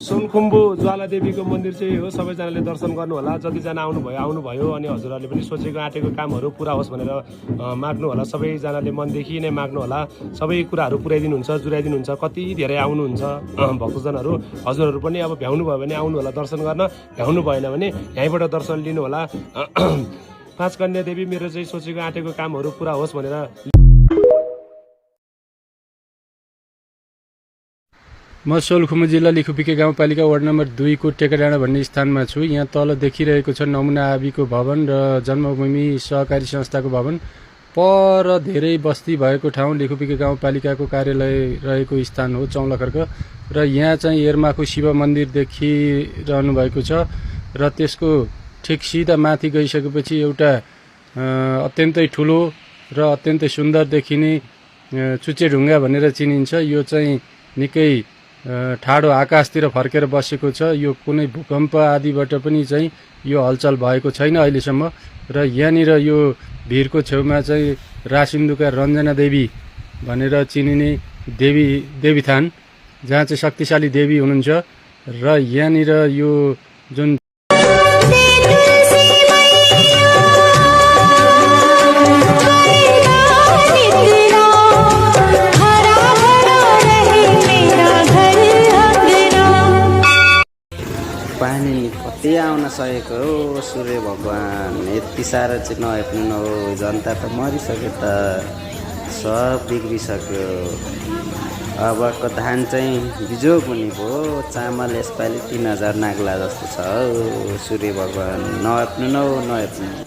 सोलखुम्बु ज्वालादेवीको मन्दिर चाहिँ हो, सबैजनाले दर्शन गर्नु होला। जतिजना आउनुभयो अनि हजुरहरूले पनि सोचेको आँटेको कामहरू पुरा होस् भनेर माग्नु होला। सबैजनाले मनदेखि नै माग्नु होला। सबै कुराहरू पुर्याइदिनुहुन्छ, जुराइदिनुहुन्छ। कति धेरै आउनुहुन्छ भक्तजनहरू। हजुरहरू पनि अब भ्याउनु भयो भने आउनु होला दर्शन गर्न, भ्याउनु भएन भने यहीँबाट दर्शन लिनु होला। पाँच कन्या देवी मेरो चाहिँ सोचेको आँटेको कामहरू पुरा होस् भनेर। म सोलखुम्बु जिल्ला लिखुपिके गाउँपालिका वार्ड नम्बर 2 को टेकाडाँडा भन्ने स्थानमा छु। यहाँ तल देखिरहेको छ नमुना आविको भवन र जन्मभूमि सहकारी संस्थाको भवन। पर धेरै बस्ती भएको ठाउँ लिखुपिके गाउँपालिकाको कार्यालय रहेको स्थान हो चौलखर्क। र यहाँ चाहिँ एर्माको शिव मन्दिर देखिरहनु भएको छ। र त्यसको ठिक सिधा माथि गइसकेपछि एउटा अत्यन्तै ठुलो र अत्यन्तै सुन्दर देखिने चुचेढुङ्गा भनेर चिनिन्छ। यो चाहिँ निकै ठाडो आकाशतिर फर्केर बसेको छ। यो कुनै भूकम्प आदिबाट पनि चाहिँ यो हलचल भएको छैन अहिलेसम्म। र यहाँनिर यो भिरको छेउमा चाहिँ रासिन्दुका रञ्जना देवी भनेर चिनिने देवीथान, जहाँ चाहिँ शक्तिशाली देवी हुनुहुन्छ। र यहाँनिर यो जुन पानी कति आउन सकेको हो सूर्य भगवान, यति साह्रो चाहिँ नहेप्नु हो। जनता त मरिसक्यो त, सब बिग्रिसक्यो। अबको धान चाहिँ बिजोग हुने भयो। चामल यसपालि 3000 नाग्ला जस्तो छ हौ। सूर्य भगवान नहेप्नु न हो, नहेप्नु।